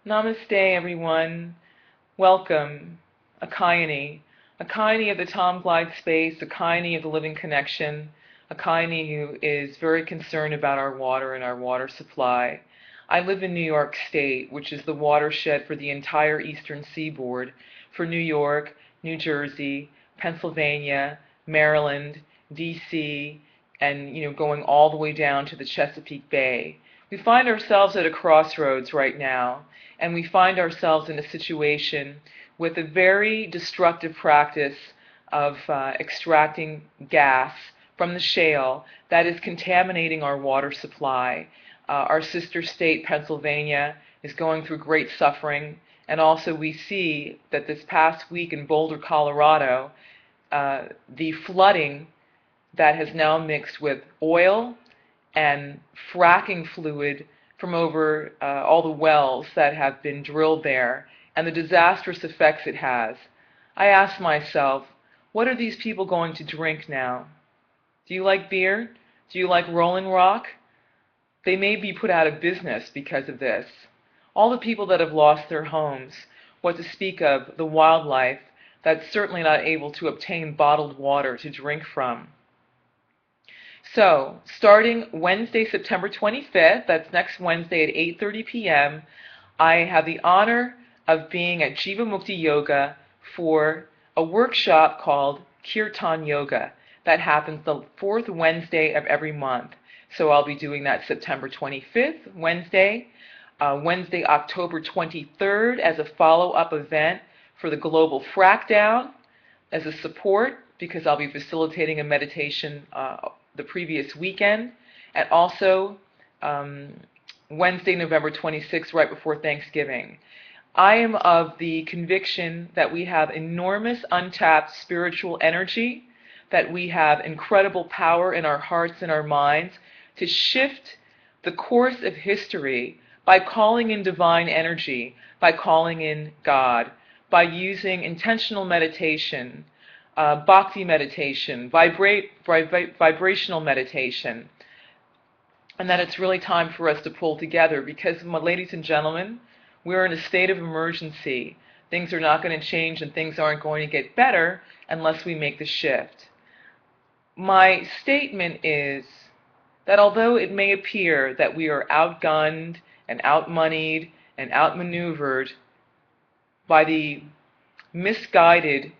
Namaste, everyone. Welcome. Ekayani. Ekayani of the Tom Glide space, Ekayani of the living connection, Ekayani who is very concerned about our water and our water supply. I live in New York State, which is the watershed for the entire eastern seaboard, for New York, New Jersey, Pennsylvania, Maryland, DC, and going all the way down to the Chesapeake Bay. We find ourselves at a crossroads right now, and we find ourselves in a situation with a very destructive practice of extracting gas from the shale that is contaminating our water supply. Our sister state, Pennsylvania, is going through great suffering, and also we see that this past week in Boulder, Colorado, the flooding that has now mixed with oil and fracking fluid from over all the wells that have been drilled there and the disastrous effects it has. I ask myself, what are these people going to drink now? Do you like beer? Do you like Rolling Rock? They may be put out of business because of this. All the people that have lost their homes, what to speak of the wildlife that's certainly not able to obtain bottled water to drink from. So, starting Wednesday, September 25th, that's next Wednesday at 8:30 p.m., I have the honor of being at JivaMukti Yoga for a workshop called Kirtan Yoga. That happens the fourth Wednesday of every month. So I'll be doing that September 25th, Wednesday, Wednesday, October 23rd as a follow-up event for the Global Frackdown as a support, because I'll be facilitating a meditation the previous weekend, and also Wednesday, November 26th, right before Thanksgiving. I am of the conviction that we have enormous untapped spiritual energy, that we have incredible power in our hearts and our minds to shift the course of history by calling in divine energy, by calling in God, by using intentional meditation, bhakti meditation, vibrational meditation, and that it's really time for us to pull together because, ladies and gentlemen, we're in a state of emergency. Things are not going to change and things aren't going to get better unless we make the shift. My statement is that although it may appear that we are outgunned and outmoneyed and outmaneuvered by the misguided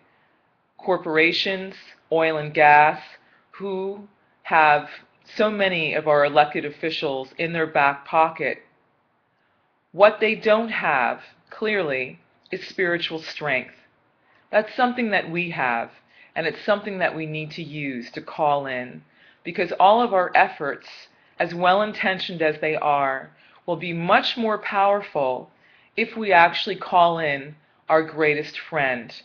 corporations, oil and gas, who have so many of our elected officials in their back pocket, what they don't have, clearly, is spiritual strength. That's something that we have, and it's something that we need to use to call in, because all of our efforts, as well-intentioned as they are, will be much more powerful if we actually call in our greatest friend,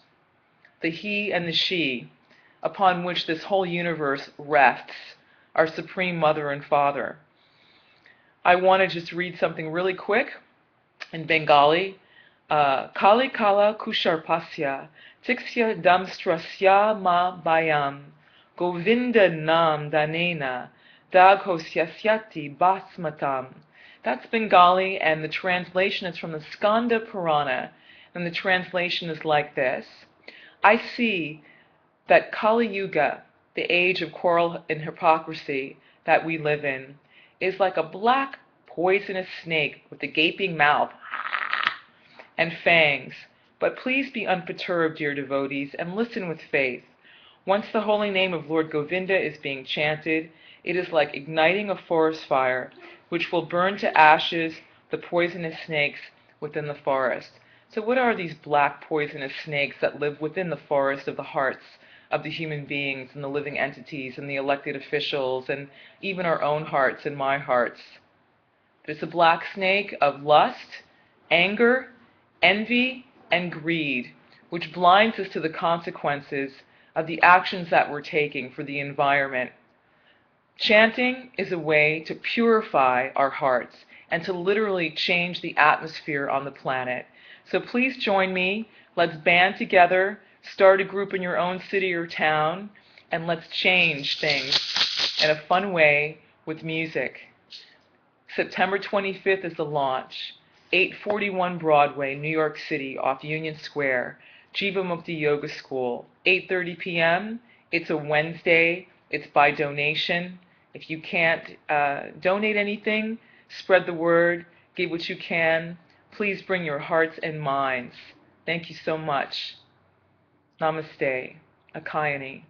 the he and the she, upon which this whole universe rests, our Supreme Mother and Father. I want to just read something really quick in Bengali. Kali kala kusharpasya, tiksya damstrasya ma bayam, Govinda nam danena, daghosyasyati basmatam. That's Bengali, and the translation is from the Skanda Purana, and the translation is like this. I see that Kali Yuga, the age of quarrel and hypocrisy that we live in, is like a black, poisonous snake with a gaping mouth and fangs. But please be unperturbed, dear devotees, and listen with faith. Once the holy name of Lord Govinda is being chanted, it is like igniting a forest fire, which will burn to ashes the poisonous snakes within the forest. So what are these black poisonous snakes that live within the forest of the hearts of the human beings and the living entities and the elected officials and even our own hearts and my hearts? There's a black snake of lust, anger, envy, and greed, which blinds us to the consequences of the actions that we're taking for the environment. Chanting is a way to purify our hearts and to literally change the atmosphere on the planet. So please join me. Let's band together, start a group in your own city or town, and let's change things in a fun way with music. September 25th is the launch. 841 Broadway, New York City, off Union Square, JivaMukti Yoga School, 8:30 p.m. It's a Wednesday. It's by donation. If you can't donate anything, spread the word, give what you can. Please bring your hearts and minds. Thank you so much. Namaste. Ekayani.